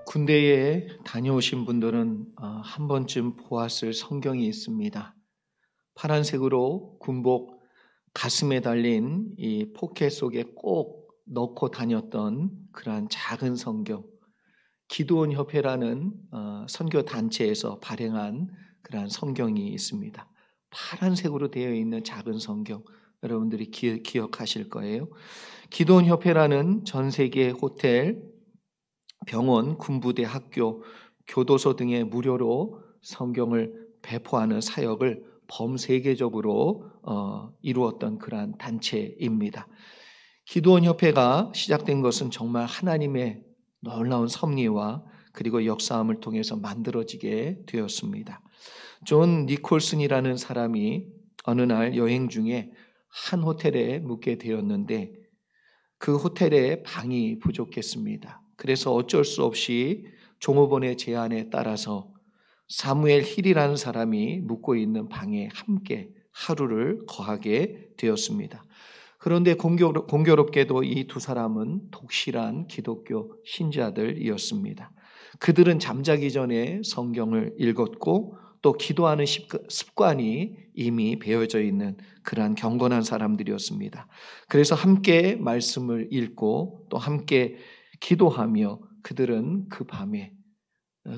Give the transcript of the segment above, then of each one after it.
군대에 다녀오신 분들은 한 번쯤 보았을 성경이 있습니다. 파란색으로 군복 가슴에 달린 이 포켓 속에 꼭 넣고 다녔던 그러한 작은 성경, 기도원 협회라는 선교 단체에서 발행한 그러한 성경이 있습니다. 파란색으로 되어 있는 작은 성경, 여러분들이 기억하실 거예요. 기도원 협회라는 전 세계 호텔, 병원, 군부대, 학교, 교도소 등에 무료로 성경을 배포하는 사역을 범세계적으로 이루었던 그러한 단체입니다. 기도원 협회가 시작된 것은 정말 하나님의 놀라운 섭리와 그리고 역사함을 통해서 만들어지게 되었습니다. 존 니콜슨이라는 사람이 어느 날 여행 중에 한 호텔에 묵게 되었는데 그 호텔에 방이 부족했습니다. 그래서 어쩔 수 없이 종업원의 제안에 따라서 사무엘 힐이라는 사람이 묵고 있는 방에 함께 하루를 거하게 되었습니다. 그런데 공교롭게도 이 두 사람은 독실한 기독교 신자들이었습니다. 그들은 잠자기 전에 성경을 읽었고 또 기도하는 습관이 이미 배어져 있는 그러한 경건한 사람들이었습니다. 그래서 함께 말씀을 읽고 또 함께 기도하며 그들은 그 밤에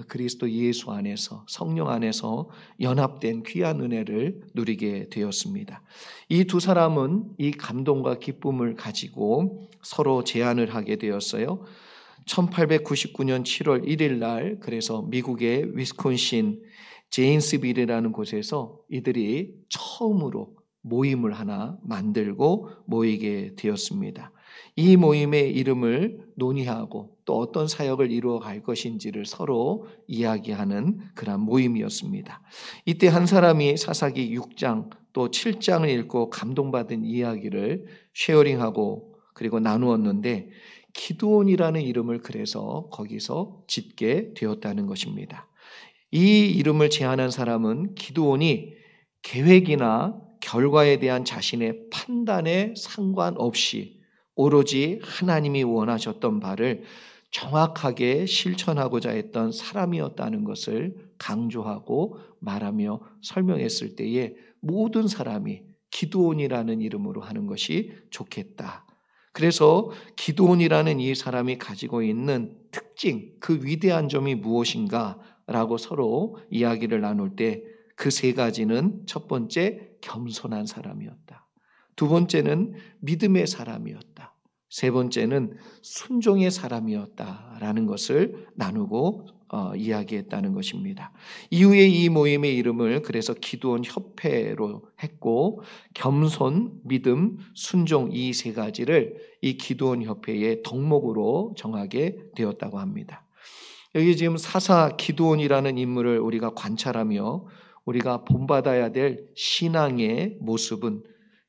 그리스도 예수 안에서 성령 안에서 연합된 귀한 은혜를 누리게 되었습니다. 이 두 사람은 이 감동과 기쁨을 가지고 서로 제안을 하게 되었어요. 1899년 7월 1일 날 그래서 미국의 위스콘신 제인스빌이라는 곳에서 이들이 처음으로 모임을 하나 만들고 모이게 되었습니다. 이 모임의 이름을 논의하고 또 어떤 사역을 이루어 갈 것인지를 서로 이야기하는 그런 모임이었습니다. 이때 한 사람이 사사기 6장 또 7장을 읽고 감동받은 이야기를 쉐어링하고 그리고 나누었는데 기드온이라는 이름을 그래서 거기서 짓게 되었다는 것입니다. 이 이름을 제안한 사람은 기드온이 계획이나 결과에 대한 자신의 판단에 상관없이 오로지 하나님이 원하셨던 바를 정확하게 실천하고자 했던 사람이었다는 것을 강조하고 말하며 설명했을 때에 모든 사람이 기드온이라는 이름으로 하는 것이 좋겠다. 그래서 기드온이라는 이 사람이 가지고 있는 특징, 그 위대한 점이 무엇인가 라고 서로 이야기를 나눌 때 그 세 가지는 첫 번째 겸손한 사람이었다. 두 번째는 믿음의 사람이었다. 세 번째는 순종의 사람이었다라는 것을 나누고 이야기했다는 것입니다. 이후에 이 모임의 이름을 그래서 기드온 협회로 했고 겸손, 믿음, 순종 이 세 가지를 이 기드온 협회의 덕목으로 정하게 되었다고 합니다. 여기 지금 사사 기드온이라는 인물을 우리가 관찰하며 우리가 본받아야 될 신앙의 모습은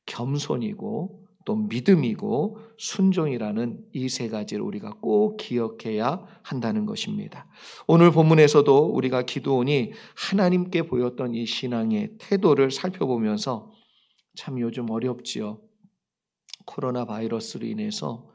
겸손이고 또 믿음이고 순종이라는 이 세 가지를 우리가 꼭 기억해야 한다는 것입니다. 오늘 본문에서도 우리가 기드온이 하나님께 보였던 이 신앙의 태도를 살펴보면서 참 요즘 어렵지요. 코로나 바이러스로 인해서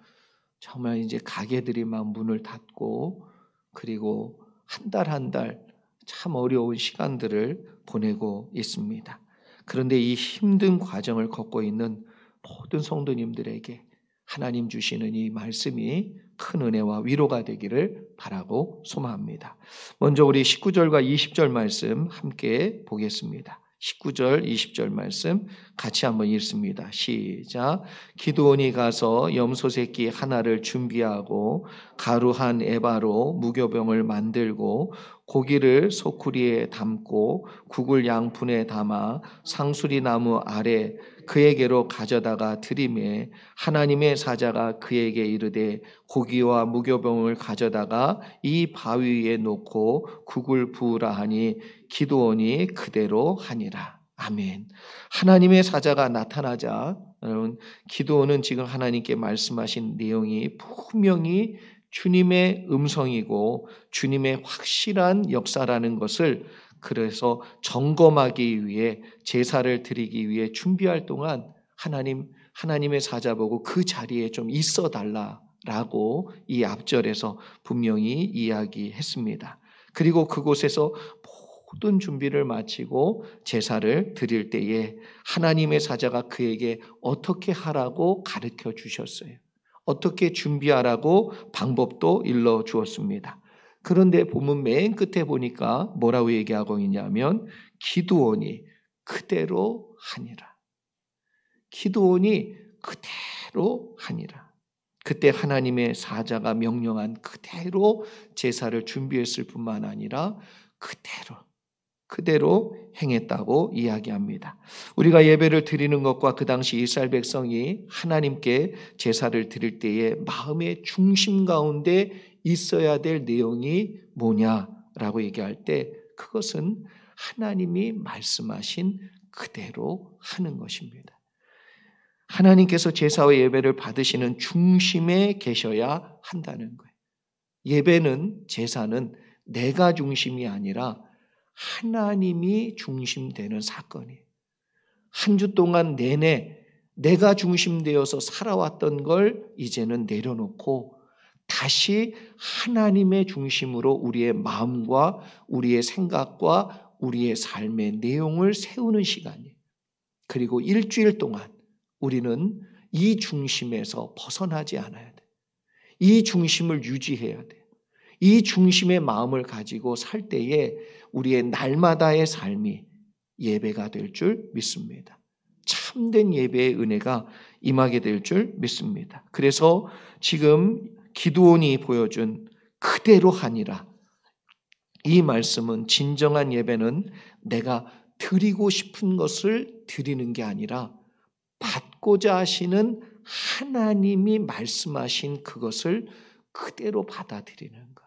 정말 이제 가게들이 막 문을 닫고 그리고 한 달 참 어려운 시간들을 보내고 있습니다. 그런데 이 힘든 과정을 겪고 있는 모든 성도님들에게 하나님 주시는 이 말씀이 큰 은혜와 위로가 되기를 바라고 소망합니다. 먼저 우리 19절과 20절 말씀 함께 보겠습니다. 19절, 20절 말씀 같이 한번 읽습니다. 시작. 기드온이 가서 염소 새끼 하나를 준비하고 가루 한 에바로 무교병을 만들고 고기를 소쿠리에 담고 국을 양푼에 담아 상수리 나무 아래 그에게로 가져다가 드리매 하나님의 사자가 그에게 이르되 고기와 무교병을 가져다가 이 바위 위에 놓고 국을 부으라 하니 기드온이 그대로 하니라. 아멘. 하나님의 사자가 나타나자 여러분 기드온은 지금 하나님께 말씀하신 내용이 분명히 주님의 음성이고 주님의 확실한 역사라는 것을 그래서 점검하기 위해 제사를 드리기 위해 준비할 동안 하나님의 사자 보고 그 자리에 좀 있어 달라 라고 이 앞절에서 분명히 이야기했습니다. 그리고 그곳에서 모든 준비를 마치고 제사를 드릴 때에 하나님의 사자가 그에게 어떻게 하라고 가르쳐 주셨어요. 어떻게 준비하라고 방법도 일러 주었습니다. 그런데 본문 맨 끝에 보니까 뭐라고 얘기하고 있냐면 기드온이 그대로 하니라. 기드온이 그대로 하니라. 그때 하나님의 사자가 명령한 그대로 제사를 준비했을 뿐만 아니라 그대로 행했다고 이야기합니다. 우리가 예배를 드리는 것과 그 당시 이스라엘 백성이 하나님께 제사를 드릴 때에 마음의 중심 가운데 있어야 될 내용이 뭐냐라고 얘기할 때 그것은 하나님이 말씀하신 그대로 하는 것입니다. 하나님께서 제사와 예배를 받으시는 중심에 계셔야 한다는 거예요. 예배는, 제사는 내가 중심이 아니라 하나님이 중심되는 사건이에요. 한 주 동안 내내 내가 중심되어서 살아왔던 걸 이제는 내려놓고 다시 하나님의 중심으로 우리의 마음과 우리의 생각과 우리의 삶의 내용을 세우는 시간이에요. 그리고 일주일 동안 우리는 이 중심에서 벗어나지 않아야 돼. 이 중심을 유지해야 돼. 이 중심의 마음을 가지고 살 때에 우리의 날마다의 삶이 예배가 될 줄 믿습니다. 참된 예배의 은혜가 임하게 될 줄 믿습니다. 그래서 지금 기드온이 보여준 그대로 하니라. 이 말씀은 진정한 예배는 내가 드리고 싶은 것을 드리는 게 아니라 받고자 하시는 하나님이 말씀하신 그것을 그대로 받아들이는 것.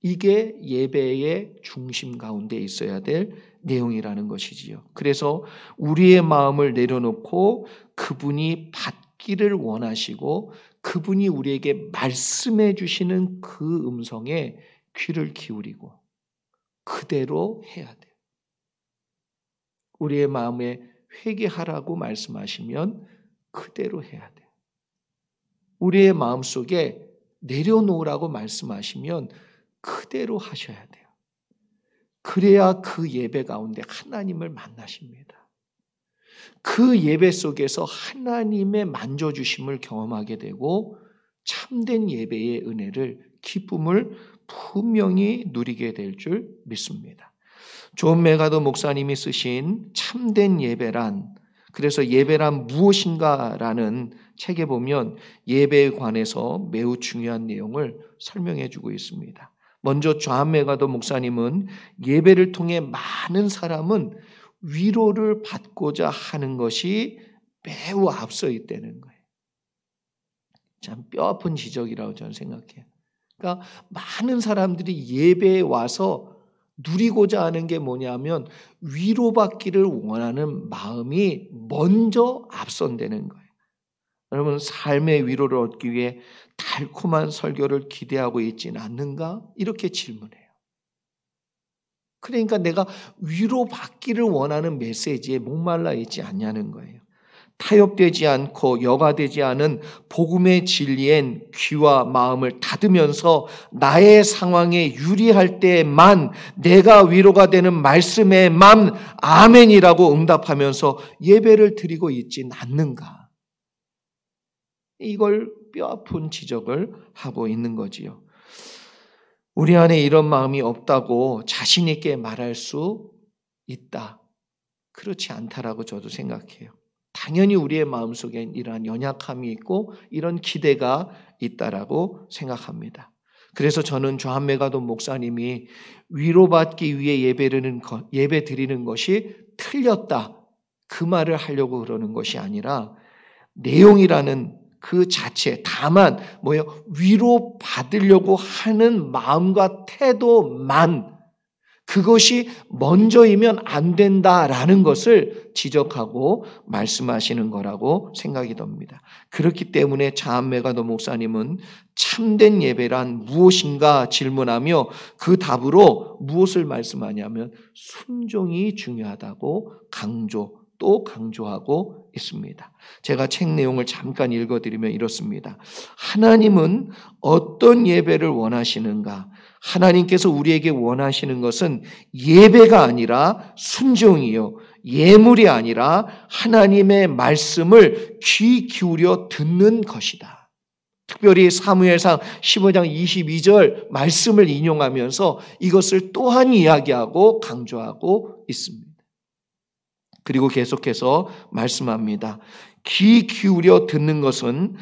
이게 예배의 중심 가운데 있어야 될 내용이라는 것이지요. 그래서 우리의 마음을 내려놓고 그분이 받기를 원하시고 그분이 우리에게 말씀해 주시는 그 음성에 귀를 기울이고 그대로 해야 돼요. 우리의 마음에 회개하라고 말씀하시면 그대로 해야 돼요. 우리의 마음속에 내려놓으라고 말씀하시면 그대로 하셔야 돼요. 그래야 그 예배 가운데 하나님을 만나십니다. 그 예배 속에서 하나님의 만져주심을 경험하게 되고 참된 예배의 은혜를, 기쁨을 분명히 누리게 될 줄 믿습니다. 존 메가더 목사님이 쓰신 참된 예배란, 그래서 예배란 무엇인가라는 책에 보면 예배에 관해서 매우 중요한 내용을 설명해 주고 있습니다. 먼저 존 메가더 목사님은 예배를 통해 많은 사람은 위로를 받고자 하는 것이 매우 앞서 있다는 거예요. 참 뼈아픈 지적이라고 저는 생각해요. 그러니까 많은 사람들이 예배에 와서 누리고자 하는 게 뭐냐면 위로받기를 원하는 마음이 먼저 앞선다는 거예요. 여러분, 삶의 위로를 얻기 위해 달콤한 설교를 기대하고 있지는 않는가? 이렇게 질문해요. 그러니까 내가 위로받기를 원하는 메시지에 목말라 있지 않냐는 거예요. 타협되지 않고 여과되지 않은 복음의 진리엔 귀와 마음을 닫으면서 나의 상황에 유리할 때만 내가 위로가 되는 말씀에만 아멘이라고 응답하면서 예배를 드리고 있진 않는가. 이걸 뼈아픈 지적을 하고 있는 거지요. 우리 안에 이런 마음이 없다고 자신 있게 말할 수 있다. 그렇지 않다라고 저도 생각해요. 당연히 우리의 마음속에 이러한 연약함이 있고 이런 기대가 있다라고 생각합니다. 그래서 저는 존 메가더 목사님이 위로받기 위해 예배 드리는 것이 틀렸다, 그 말을 하려고 그러는 것이 아니라 내용이라는 그 자체, 다만 위로받으려고 하는 마음과 태도만, 그것이 먼저이면 안 된다라는 것을 지적하고 말씀하시는 거라고 생각이 듭니다. 그렇기 때문에 존 메가더 목사님은 참된 예배란 무엇인가 질문하며 그 답으로 무엇을 말씀하냐면 순종이 중요하다고 강조하고 있습니다. 제가 책 내용을 잠깐 읽어드리면 이렇습니다. 하나님은 어떤 예배를 원하시는가? 하나님께서 우리에게 원하시는 것은 예배가 아니라 순종이요, 예물이 아니라 하나님의 말씀을 귀 기울여 듣는 것이다. 특별히 사무엘상 15장 22절 말씀을 인용하면서 이것을 또한 이야기하고 강조하고 있습니다. 그리고 계속해서 말씀합니다. 귀 기울여 듣는 것은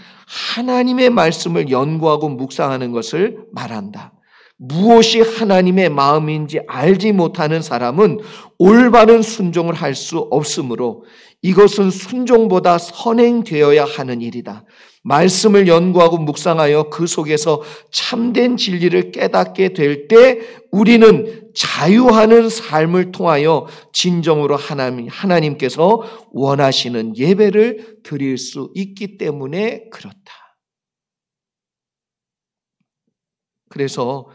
하나님의 말씀을 연구하고 묵상하는 것을 말한다. 무엇이 하나님의 마음인지 알지 못하는 사람은 올바른 순종을 할 수 없으므로 이것은 순종보다 선행되어야 하는 일이다. 말씀을 연구하고 묵상하여 그 속에서 참된 진리를 깨닫게 될 때 우리는 자유하는 삶을 통하여 진정으로 하나님께서 원하시는 예배를 드릴 수 있기 때문에 그렇다. 그래서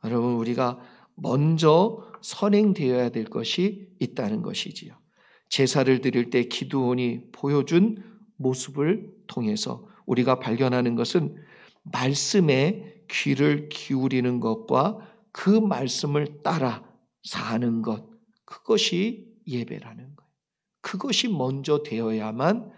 여러분, 우리가 먼저 선행되어야 될 것이 있다는 것이지요. 제사를 드릴 때 기드온이 보여준 모습을 통해서 우리가 발견하는 것은 말씀에 귀를 기울이는 것과 그 말씀을 따라 사는 것, 그것이 예배라는 거예요. 그것이 먼저 되어야만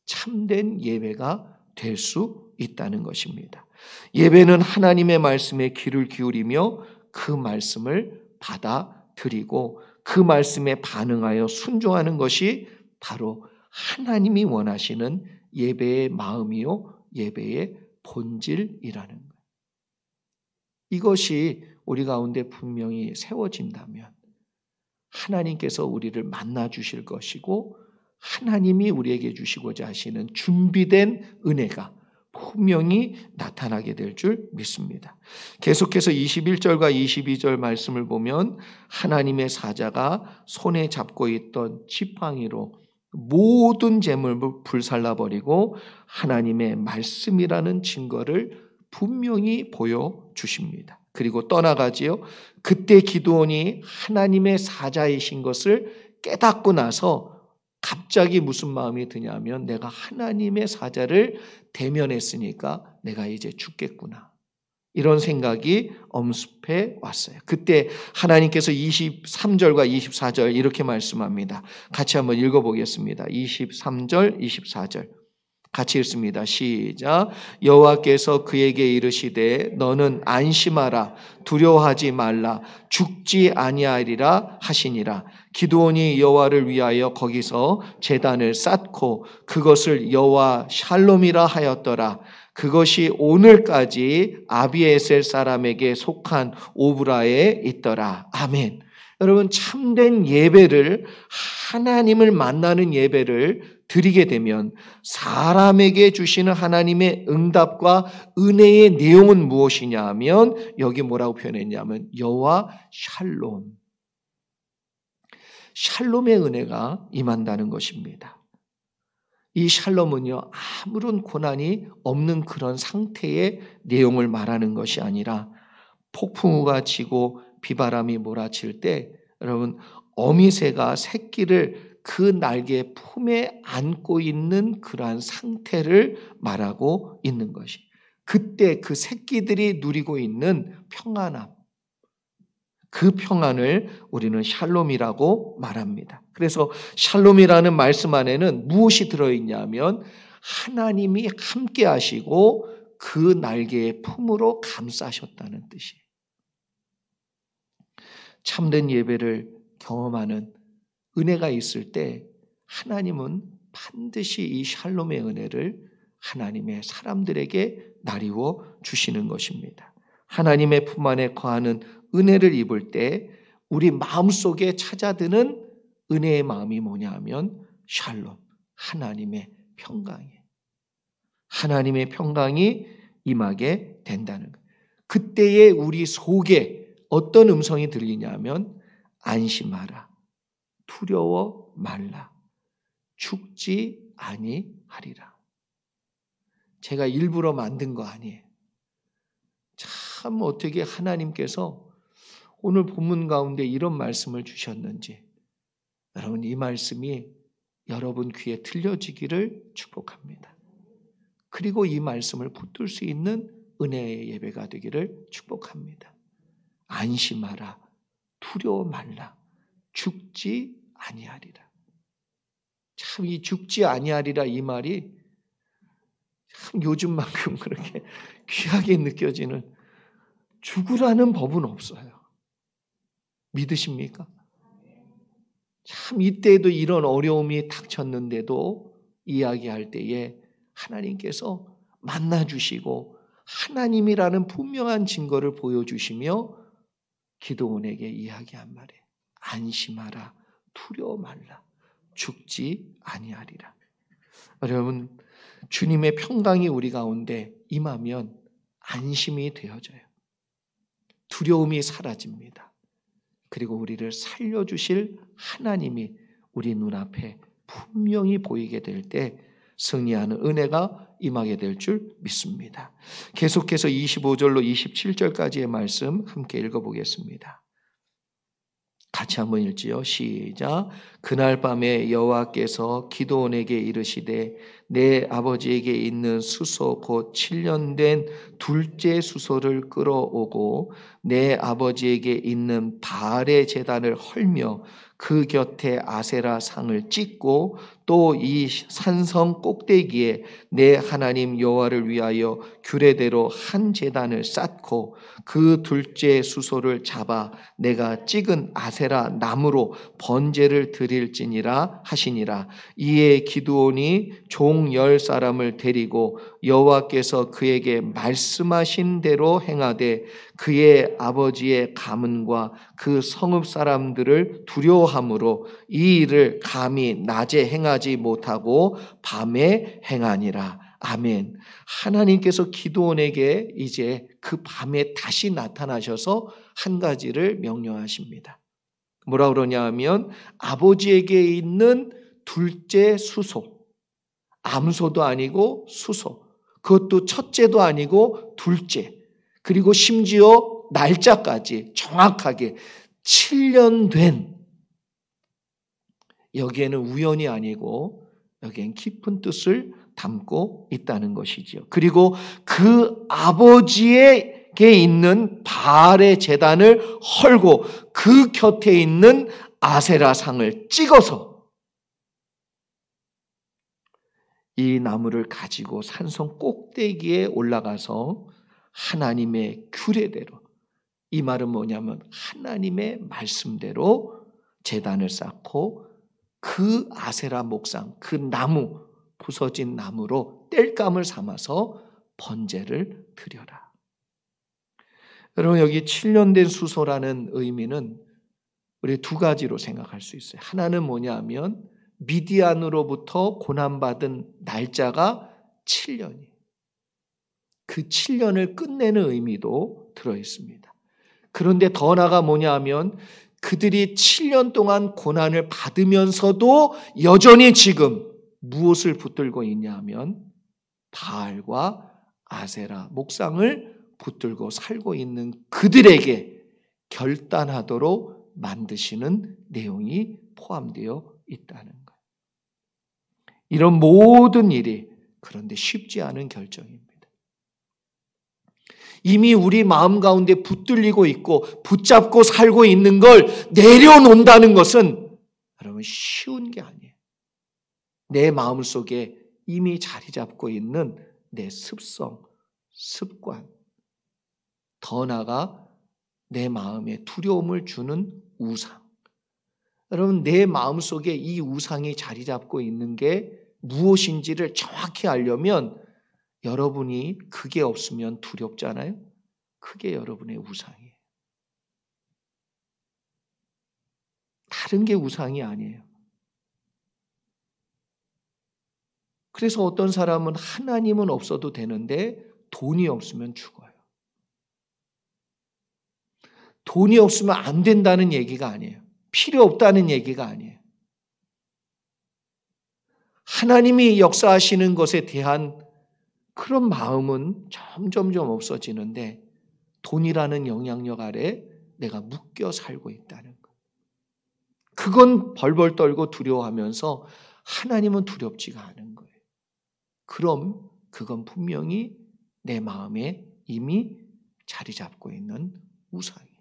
참된 예배가 될 수 있다는 것입니다. 예배는 하나님의 말씀에 귀를 기울이며 그 말씀을 받아들이고 그 말씀에 반응하여 순종하는 것이 바로 하나님이 원하시는 예배의 마음이요, 예배의 본질이라는 거예요. 이것이 우리 가운데 분명히 세워진다면 하나님께서 우리를 만나 주실 것이고 하나님이 우리에게 주시고자 하시는 준비된 은혜가 분명히 나타나게 될 줄 믿습니다. 계속해서 21절과 22절 말씀을 보면 하나님의 사자가 손에 잡고 있던 지팡이로 모든 재물을 불살라버리고 하나님의 말씀이라는 증거를 분명히 보여주십니다. 그리고 떠나가지요. 그때 기드온이 하나님의 사자이신 것을 깨닫고 나서 갑자기 무슨 마음이 드냐면 내가 하나님의 사자를 대면했으니까 내가 이제 죽겠구나. 이런 생각이 엄습해 왔어요. 그때 하나님께서 23절과 24절 이렇게 말씀합니다. 같이 한번 읽어보겠습니다. 23절, 24절. 같이 읽습니다. 시작. 여호와께서 그에게 이르시되 너는 안심하라, 두려워하지 말라, 죽지 아니하리라 하시니라. 기드온이 여호와를 위하여 거기서 제단을 쌓고 그것을 여호와 샬롬이라 하였더라. 그것이 오늘까지 아비에셀 사람에게 속한 오브라에 있더라. 아멘. 여러분, 참된 예배를, 하나님을 만나는 예배를 드리게 되면 사람에게 주시는 하나님의 응답과 은혜의 내용은 무엇이냐 하면 여기 뭐라고 표현했냐면 여호와 샬롬. 샬롬의 은혜가 임한다는 것입니다. 이 샬롬은요, 아무런 고난이 없는 그런 상태의 내용을 말하는 것이 아니라 폭풍우가 치고 비바람이 몰아칠 때 여러분, 어미새가 새끼를 그 날개 품에 안고 있는 그러한 상태를 말하고 있는 것이, 그때 그 새끼들이 누리고 있는 평안함, 그 평안을 우리는 샬롬이라고 말합니다. 그래서 샬롬이라는 말씀 안에는 무엇이 들어있냐면 하나님이 함께 하시고 그 날개의 품으로 감싸셨다는 뜻이에요. 참된 예배를 경험하는 은혜가 있을 때 하나님은 반드시 이 샬롬의 은혜를 하나님의 사람들에게 나리워 주시는 것입니다. 하나님의 품 안에 거하는 은혜를 입을 때 우리 마음속에 찾아드는 은혜의 마음이 뭐냐 하면 샬롬, 하나님의 평강이에요. 하나님의 평강이 임하게 된다는 거예요. 그때에 우리 속에 어떤 음성이 들리냐면 안심하라, 두려워 말라, 죽지 아니하리라. 제가 일부러 만든 거 아니에요. 참 어떻게 하나님께서 오늘 본문 가운데 이런 말씀을 주셨는지, 여러분 이 말씀이 여러분 귀에 들려지기를 축복합니다. 그리고 이 말씀을 붙들 수 있는 은혜의 예배가 되기를 축복합니다. 안심하라, 두려워 말라, 죽지 아니하리라. 참 이 죽지 아니하리라 이 말이 참 요즘만큼 그렇게 귀하게 느껴지는, 죽으라는 법은 없어요. 믿으십니까? 참 이때에도 이런 어려움이 닥쳤는데도 이야기할 때에 하나님께서 만나주시고 하나님이라는 분명한 증거를 보여주시며 기드온에게 이야기한 말이에요. 안심하라, 두려워 말라, 죽지 아니하리라. 여러분, 주님의 평강이 우리 가운데 임하면 안심이 되어져요. 두려움이 사라집니다. 그리고 우리를 살려주실 하나님이 우리 눈앞에 분명히 보이게 될 때 승리하는 은혜가 임하게 될 줄 믿습니다. 계속해서 25절로 27절까지의 말씀 함께 읽어보겠습니다. 같이 한번 읽지요. 시작. 그날 밤에 여호와께서 기드온에게 이르시되 내 아버지에게 있는 수소 곧 7년 된 둘째 수소를 끌어오고 내 아버지에게 있는 바알의 제단을 헐며 그 곁에 아세라 상을 찍고 또 이 산성 꼭대기에 내 하나님 여호와를 위하여 규례대로 한 제단을 쌓고 그 둘째 수소를 잡아 내가 찍은 아세라 나무로 번제를 드릴지니라 하시니라. 이에 기드온이 종 10사람을 데리고 여호와께서 그에게 말씀하신 대로 행하되 그의 아버지의 가문과 그 성읍 사람들을 두려워함으로 이 일을 감히 낮에 행하지 못하고 밤에 행하니라. 아멘. 하나님께서 기드온에게 이제 그 밤에 다시 나타나셔서 한 가지를 명령하십니다. 뭐라 그러냐 하면 아버지에게 있는 둘째 수소, 암소도 아니고 수소, 그것도 첫째도 아니고 둘째, 그리고 심지어 날짜까지 정확하게 7년 된, 여기에는 우연이 아니고 여기엔 깊은 뜻을 담고 있다는 것이지요. 그리고 그 아버지에게 있는 바알의 제단을 헐고 그 곁에 있는 아세라 상을 찍어서 이 나무를 가지고 산성 꼭대기에 올라가서 하나님의 규례대로, 이 말은 뭐냐면 하나님의 말씀대로 제단을 쌓고 그 아세라 목상, 그 나무, 부서진 나무로 땔감을 삼아서 번제를 드려라. 여러분, 여기 7년 된 수소라는 의미는 우리 두 가지로 생각할 수 있어요. 하나는 뭐냐 하면 미디안으로부터 고난받은 날짜가 7년이에요. 그 7년을 끝내는 의미도 들어있습니다. 그런데 더 나아가 뭐냐 하면 그들이 7년 동안 고난을 받으면서도 여전히 지금 무엇을 붙들고 있냐 하면 바알과 아세라 목상을 붙들고 살고 있는 그들에게 결단하도록 만드시는 내용이 포함되어 있다는 거예요. 이런 모든 일이 그런데 쉽지 않은 결정입니다. 이미 우리 마음 가운데 붙들리고 있고 붙잡고 살고 있는 걸 내려놓는다는 것은 여러분 쉬운 게 아니에요. 내 마음 속에 이미 자리 잡고 있는 내 습성, 습관, 더 나아가 내 마음에 두려움을 주는 우상. 여러분, 내 마음 속에 이 우상이 자리 잡고 있는 게 무엇인지를 정확히 알려면 여러분이 그게 없으면 두렵잖아요. 그게 여러분의 우상이에요. 다른 게 우상이 아니에요. 그래서 어떤 사람은 하나님은 없어도 되는데 돈이 없으면 죽어요. 돈이 없으면 안 된다는 얘기가 아니에요. 필요 없다는 얘기가 아니에요. 하나님이 역사하시는 것에 대한 그런 마음은 점점점 없어지는데 돈이라는 영향력 아래 내가 묶여 살고 있다는 것. 그건 벌벌 떨고 두려워하면서 하나님은 두렵지가 않은 거예요. 그럼 그건 분명히 내 마음에 이미 자리 잡고 있는 우상이에요.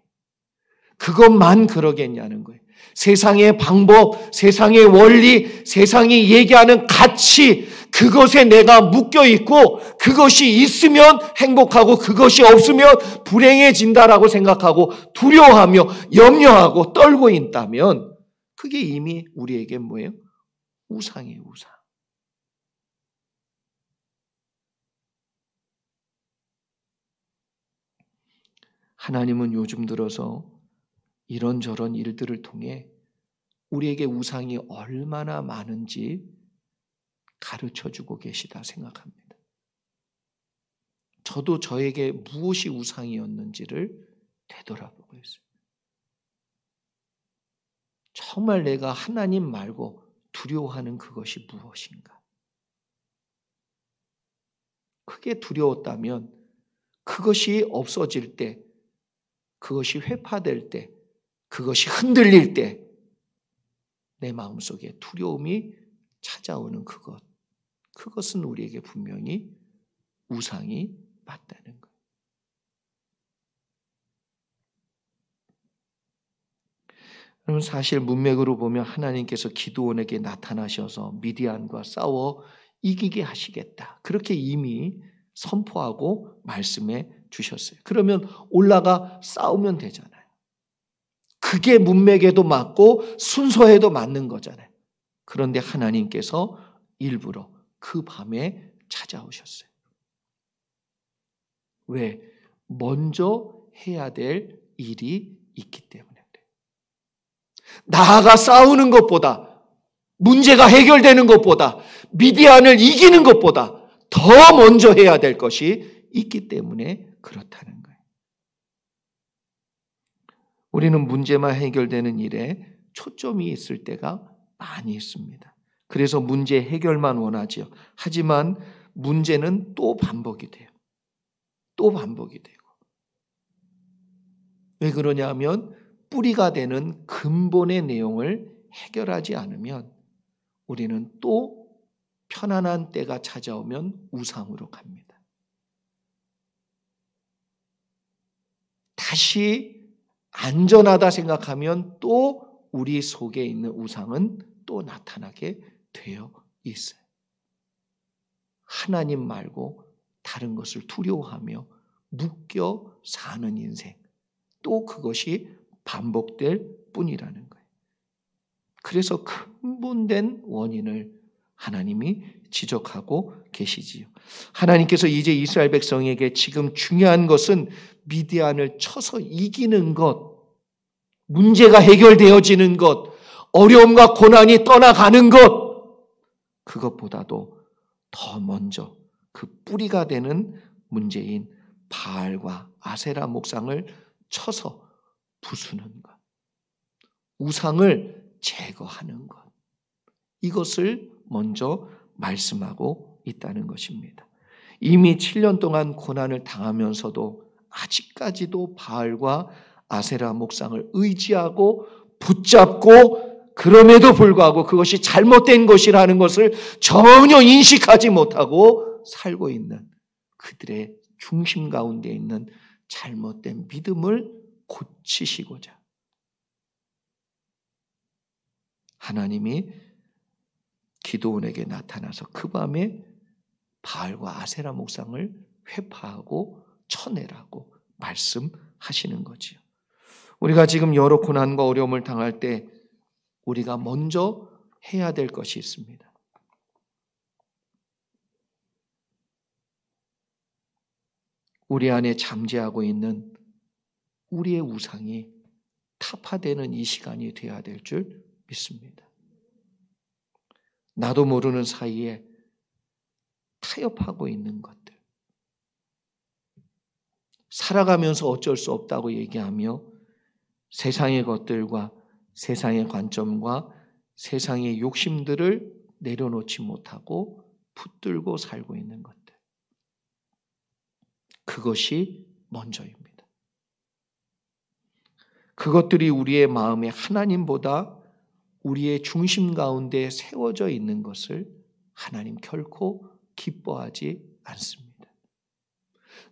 그것만 그러겠냐는 거예요. 세상의 방법, 세상의 원리, 세상이 얘기하는 가치, 그것에 내가 묶여 있고 그것이 있으면 행복하고 그것이 없으면 불행해진다라고 생각하고 두려워하며 염려하고 떨고 있다면 그게 이미 우리에게 뭐예요? 우상이에요, 우상. 하나님은 요즘 들어서 이런저런 일들을 통해 우리에게 우상이 얼마나 많은지 가르쳐주고 계시다 생각합니다. 저도 저에게 무엇이 우상이었는지를 되돌아보고 있어요. 정말 내가 하나님 말고 두려워하는 그것이 무엇인가? 크게 두려웠다면 그것이 없어질 때, 그것이 회파될 때, 그것이 흔들릴 때 내 마음속에 두려움이 찾아오는 그것은 우리에게 분명히 우상이 맞다는 거예요. 여러분, 사실 문맥으로 보면 하나님께서 기드온에게 나타나셔서 미디안과 싸워 이기게 하시겠다. 그렇게 이미 선포하고 말씀해 주셨어요. 그러면 올라가 싸우면 되잖아요. 그게 문맥에도 맞고 순서에도 맞는 거잖아요. 그런데 하나님께서 일부러 그 밤에 찾아오셨어요. 왜? 먼저 해야 될 일이 있기 때문에 그래요. 나아가 싸우는 것보다, 문제가 해결되는 것보다, 미디안을 이기는 것보다 더 먼저 해야 될 것이 있기 때문에 그렇다는 거예요. 우리는 문제만 해결되는 일에 초점이 있을 때가 많이 있습니다. 그래서 문제 해결만 원하지요. 하지만 문제는 또 반복이 돼요. 또 반복이 되고. 왜 그러냐 하면 뿌리가 되는 근본의 내용을 해결하지 않으면 우리는 또 편안한 때가 찾아오면 우상으로 갑니다. 다시 안전하다 생각하면 또 우리 속에 있는 우상은 또 나타나게 되어 있어요. 하나님 말고 다른 것을 두려워하며 묶여 사는 인생, 또 그것이 반복될 뿐이라는 거예요. 그래서 근본된 원인을 하나님이 지적하고 계시지요. 하나님께서 이제 이스라엘 백성에게 지금 중요한 것은 미디안을 쳐서 이기는 것, 문제가 해결되어지는 것, 어려움과 고난이 떠나가는 것, 그것보다도 더 먼저 그 뿌리가 되는 문제인 바알과 아세라 목상을 쳐서 부수는 것, 우상을 제거하는 것, 이것을 먼저 말씀하고 있다는 것입니다. 이미 7년 동안 고난을 당하면서도 아직까지도 바알과 아세라 목상을 의지하고 붙잡고 그럼에도 불구하고 그것이 잘못된 것이라는 것을 전혀 인식하지 못하고 살고 있는 그들의 중심 가운데 있는 잘못된 믿음을 고치시고자 하나님이 기드온에게 나타나서 그 밤에 바알과 아세라 목상을 회파하고 쳐내라고 말씀하시는 거지요. 우리가 지금 여러 고난과 어려움을 당할 때 우리가 먼저 해야 될 것이 있습니다. 우리 안에 잠재하고 있는 우리의 우상이 타파되는 이 시간이 되어야 될 줄 믿습니다. 나도 모르는 사이에 타협하고 있는 것들, 살아가면서 어쩔 수 없다고 얘기하며 세상의 것들과 세상의 관점과 세상의 욕심들을 내려놓지 못하고 붙들고 살고 있는 것들, 그것이 먼저입니다. 그것들이 우리의 마음에 하나님보다 우리의 중심 가운데 세워져 있는 것을 하나님 결코 기뻐하지 않습니다.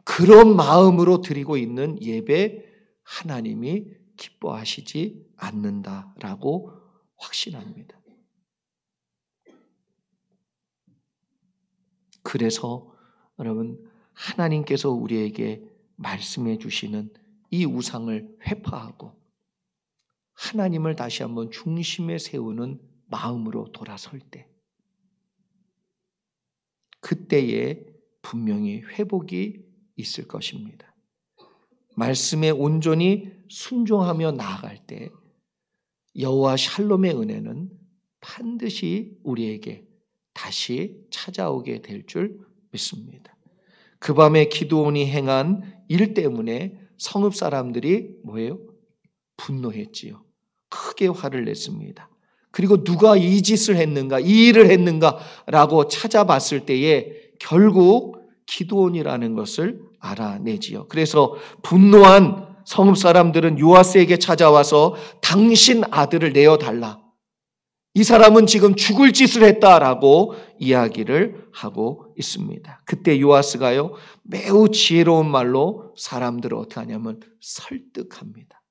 그런 마음으로 드리고 있는 예배 하나님이 기뻐하시지 않는다라고 확신합니다. 그래서 여러분, 하나님께서 우리에게 말씀해 주시는 이 우상을 회파하고 하나님을 다시 한번 중심에 세우는 마음으로 돌아설 때, 그때에 분명히 회복이 있을 것입니다. 말씀에 온전히 순종하며 나아갈 때 여호와 샬롬의 은혜는 반드시 우리에게 다시 찾아오게 될 줄 믿습니다. 그 밤에 기드온이 행한 일 때문에 성읍 사람들이 뭐예요? 분노했지요. 크게 화를 냈습니다. 그리고 누가 이 짓을 했는가, 이 일을 했는가라고 찾아봤을 때에 결국 기드온이라는 것을 알아내지요. 그래서 분노한 성읍 사람들은 요아스에게 찾아와서 당신 아들을 내어달라. 이 사람은 지금 죽을 짓을 했다라고 이야기를 하고 있습니다. 그때 요아스가요, 매우 지혜로운 말로 사람들을 어떻게 하냐면 설득합니다.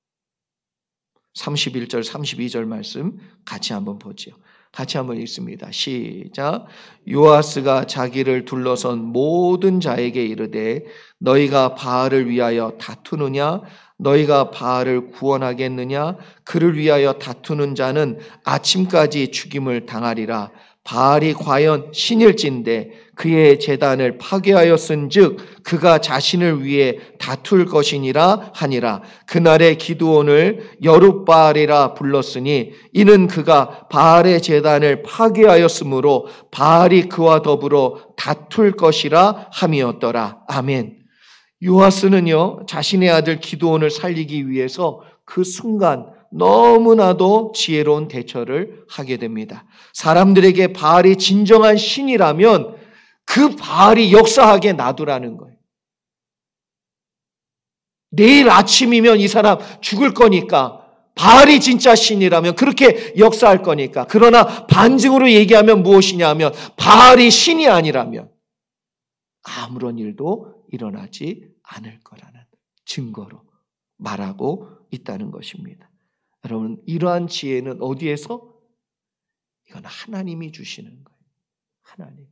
31절, 32절 말씀 같이 한번 보죠. 같이 한번 읽습니다. 시작. 요아스가 자기를 둘러선 모든 자에게 이르되 너희가 바알을 위하여 다투느냐? 너희가 바알을 구원하겠느냐? 그를 위하여 다투는 자는 아침까지 죽임을 당하리라. 바알이 과연 신일진데 그의 제단을 파괴하였은즉 그가 자신을 위해 다툴 것이니라 하니라. 그날에 기드온을 여룻바알이라 불렀으니 이는 그가 바알의 제단을 파괴하였으므로 바알이 그와 더불어 다툴 것이라 함이었더라. 아멘. 요아스는요, 자신의 아들 기드온을 살리기 위해서 그 순간 너무나도 지혜로운 대처를 하게 됩니다. 사람들에게 바알이 진정한 신이라면 그 바알이 역사하게 놔두라는 거예요. 내일 아침이면 이 사람 죽을 거니까, 바알이 진짜 신이라면 그렇게 역사할 거니까. 그러나 반증으로 얘기하면 무엇이냐 하면 바알이 신이 아니라면 아무런 일도 일어나지 않을 거라는 증거로 말하고 있다는 것입니다. 여러분, 이러한 지혜는 어디에서? 이건 하나님이 주시는 거예요. 하나님.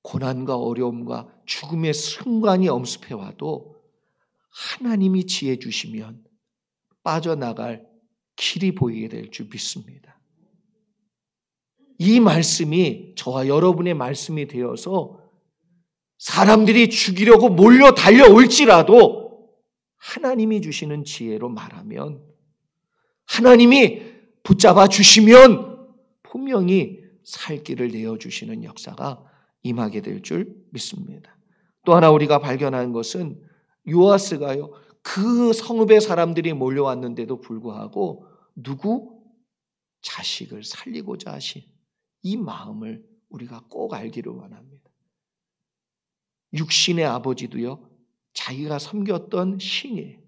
고난과 어려움과 죽음의 순간이 엄습해와도 하나님이 지혜 주시면 빠져나갈 길이 보이게 될 줄 믿습니다. 이 말씀이 저와 여러분의 말씀이 되어서 사람들이 죽이려고 몰려 달려올지라도 하나님이 주시는 지혜로 말하면, 하나님이 붙잡아 주시면 분명히 살 길을 내어주시는 역사가 임하게 될 줄 믿습니다. 또 하나 우리가 발견한 것은 요아스가요, 그 성읍의 사람들이 몰려왔는데도 불구하고 누구? 자식을 살리고자 하신 이 마음을 우리가 꼭 알기를 원합니다. 육신의 아버지도요, 자기가 섬겼던 신이에요.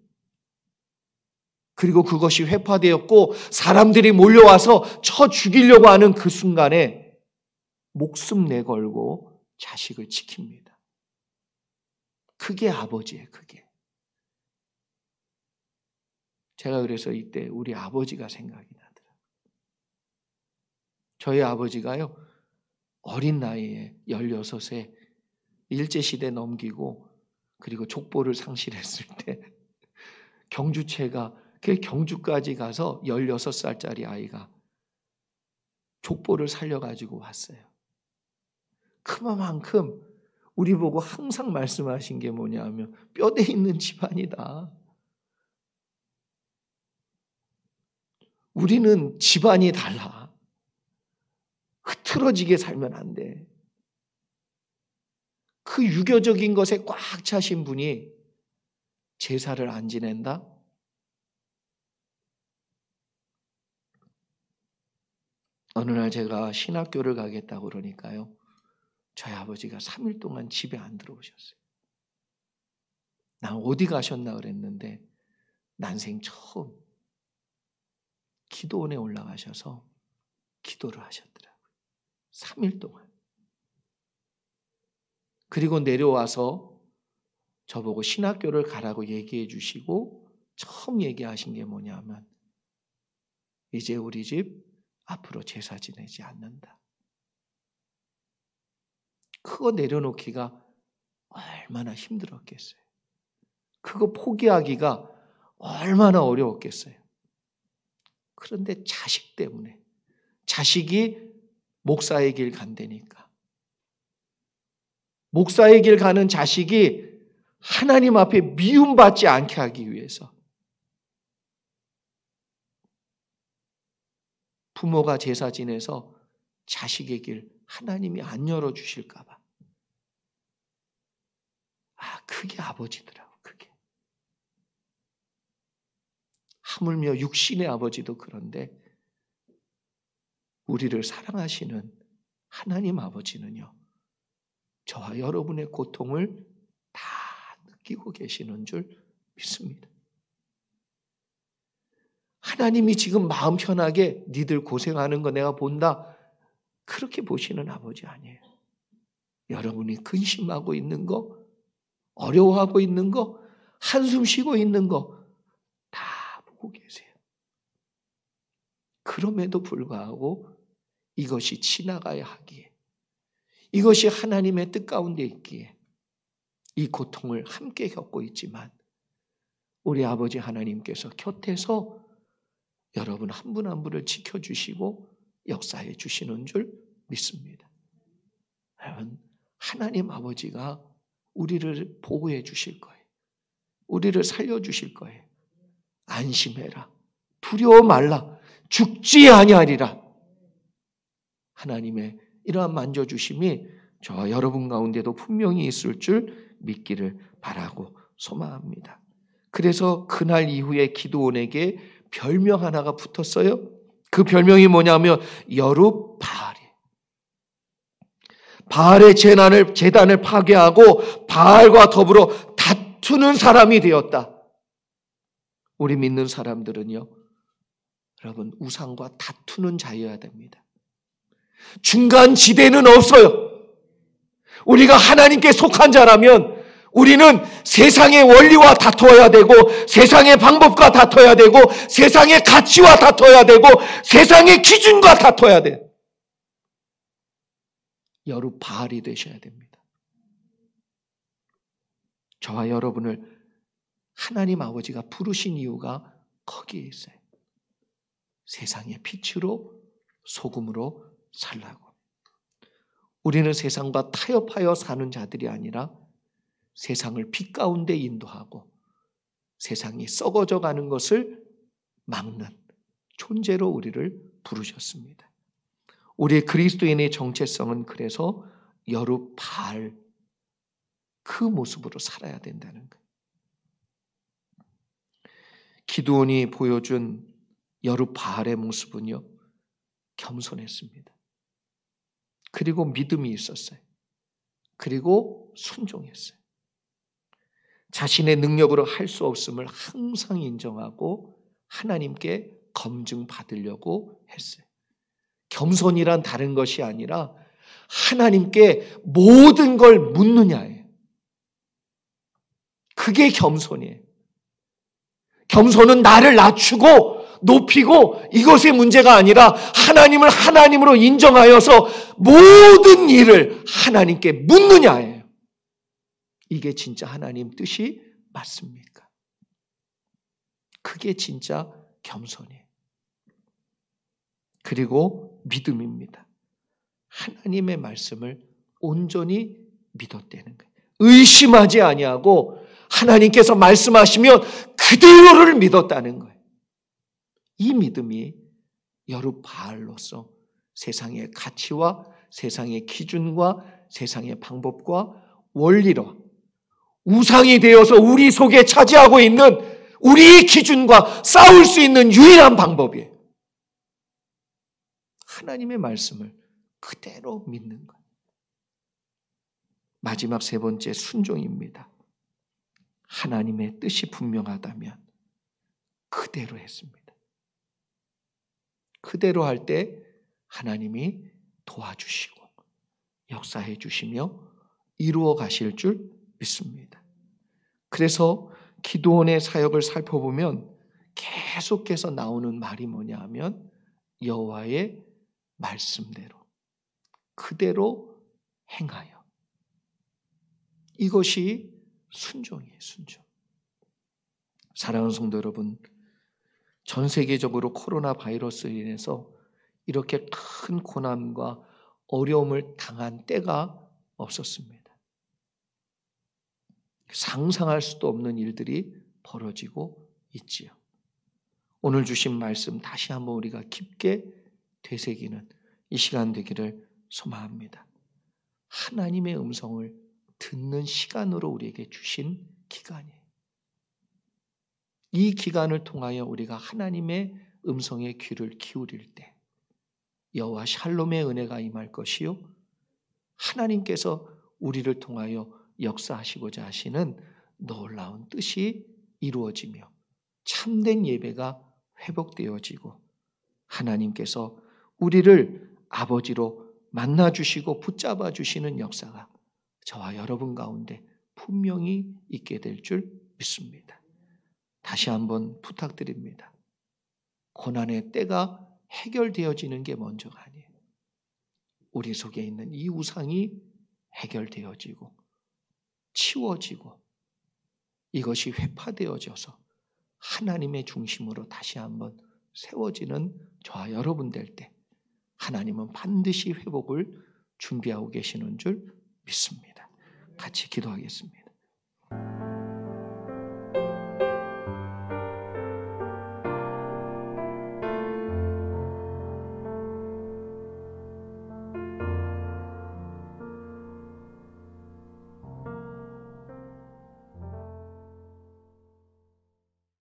그리고 그것이 회파되었고 사람들이 몰려와서 쳐 죽이려고 하는 그 순간에 목숨 내걸고 자식을 지킵니다. 그게 아버지예요, 그게. 제가 그래서 이때 우리 아버지가 생각이 나더라고요. 저희 아버지가요, 어린 나이에 16세 일제시대 넘기고 그리고 족보를 상실했을 때 경주체가 그 경주까지 가서 16살짜리 아이가 족보를 살려가지고 왔어요. 그만큼 우리 보고 항상 말씀하신 게 뭐냐 하면 뼈대 있는 집안이다. 우리는 집안이 달라. 흐트러지게 살면 안 돼. 그 유교적인 것에 꽉 차신 분이 제사를 안 지낸다? 어느 날 제가 신학교를 가겠다고 그러니까요, 저희 아버지가 3일 동안 집에 안 들어오셨어요. 난 어디 가셨나 그랬는데 난생 처음 기도원에 올라가셔서 기도를 하셨더라고요. 3일 동안. 그리고 내려와서 저보고 신학교를 가라고 얘기해 주시고 처음 얘기하신 게 뭐냐면 이제 우리 집 앞으로 제사 지내지 않는다. 그거 내려놓기가 얼마나 힘들었겠어요. 그거 포기하기가 얼마나 어려웠겠어요. 그런데 자식 때문에, 자식이 목사의 길 간다니까. 목사의 길 가는 자식이 하나님 앞에 미움받지 않게 하기 위해서 부모가 제사 지내서 자식의 길 하나님이 안 열어주실까 봐. 그게 아버지더라고. 그게. 하물며 육신의 아버지도 그런데 우리를 사랑하시는 하나님 아버지는요, 저와 여러분의 고통을 다 느끼고 계시는 줄 믿습니다. 하나님이 지금 마음 편하게 니들 고생하는 거 내가 본다, 그렇게 보시는 아버지 아니에요. 여러분이 근심하고 있는 거, 어려워하고 있는 거, 한숨 쉬고 있는 거 다 보고 계세요. 그럼에도 불구하고 이것이 지나가야 하기에, 이것이 하나님의 뜻 가운데 있기에 이 고통을 함께 겪고 있지만 우리 아버지 하나님께서 곁에서 여러분 한 분 한 분을 지켜주시고 역사해 주시는 줄 믿습니다. 여러분, 하나님 아버지가 우리를 보호해 주실 거예요. 우리를 살려주실 거예요. 안심해라. 두려워 말라. 죽지 아니하리라. 하나님의 이러한 만져주심이 저와 여러분 가운데도 분명히 있을 줄 믿기를 바라고 소망합니다. 그래서 그날 이후에 기드온에게 별명 하나가 붙었어요. 그 별명이 뭐냐면 여룹바알이. 바알의 제단을 파괴하고 바알과 더불어 다투는 사람이 되었다. 우리 믿는 사람들은요, 여러분 우상과 다투는 자여야 됩니다. 중간 지대는 없어요. 우리가 하나님께 속한 자라면 우리는 세상의 원리와 다퉈야 되고, 세상의 방법과 다퉈야 되고, 세상의 가치와 다퉈야 되고, 세상의 기준과 다퉈야 돼요. 여룹바알이 되셔야 됩니다. 저와 여러분을 하나님 아버지가 부르신 이유가 거기에 있어요. 세상의 빛으로 소금으로 살라고. 우리는 세상과 타협하여 사는 자들이 아니라 세상을 빛 가운데 인도하고 세상이 썩어져 가는 것을 막는 존재로 우리를 부르셨습니다. 우리의 그리스도인의 정체성은 그래서 여룹바알 그 모습으로 살아야 된다는 거예요. 기드온이 보여준 여룹바알의 모습은요, 겸손했습니다. 그리고 믿음이 있었어요. 그리고 순종했어요. 자신의 능력으로 할 수 없음을 항상 인정하고 하나님께 검증받으려고 했어요. 겸손이란 다른 것이 아니라 하나님께 모든 걸 묻느냐예요. 그게 겸손이에요. 겸손은 나를 낮추고 높이고 이것의 문제가 아니라 하나님을 하나님으로 인정하여서 모든 일을 하나님께 묻느냐예요. 이게 진짜 하나님 뜻이 맞습니까? 그게 진짜 겸손이에요. 그리고 믿음입니다. 하나님의 말씀을 온전히 믿었다는 거예요. 의심하지 아니하고 하나님께서 말씀하시면 그대로를 믿었다는 거예요. 이 믿음이 여룹바알로서 세상의 가치와 세상의 기준과 세상의 방법과 원리로 우상이 되어서 우리 속에 차지하고 있는 우리의 기준과 싸울 수 있는 유일한 방법이에요. 하나님의 말씀을 그대로 믿는 것. 마지막 세 번째, 순종입니다. 하나님의 뜻이 분명하다면 그대로 했습니다. 그대로 할 때 하나님이 도와주시고 역사해 주시며 이루어 가실 줄 믿습니다. 그래서 기드온의 사역을 살펴보면 계속해서 나오는 말이 뭐냐 하면 여호와의 말씀대로 그대로 행하여. 이것이 순종이에요. 순종. 사랑하는 성도 여러분, 전 세계적으로 코로나 바이러스로 인해서 이렇게 큰 고난과 어려움을 당한 때가 없었습니다. 상상할 수도 없는 일들이 벌어지고 있지요. 오늘 주신 말씀 다시 한번 우리가 깊게 되새기는 이 시간 되기를 소망합니다. 하나님의 음성을 듣는 시간으로 우리에게 주신 기간이에요. 이 기간을 통하여 우리가 하나님의 음성에 귀를 기울일 때 여호와 샬롬의 은혜가 임할 것이요 하나님께서 우리를 통하여 역사하시고자 하시는 놀라운 뜻이 이루어지며 참된 예배가 회복되어지고 하나님께서 우리를 아버지로 만나주시고 붙잡아 주시는 역사가 저와 여러분 가운데 분명히 있게 될 줄 믿습니다. 다시 한번 부탁드립니다. 고난의 때가 해결되어지는 게 먼저가 아니에요. 우리 속에 있는 이 우상이 해결되어지고 치워지고 이것이 회파되어져서 하나님의 중심으로 다시 한번 세워지는 저와 여러분 될 때 하나님은 반드시 회복을 준비하고 계시는 줄 믿습니다. 같이 기도하겠습니다.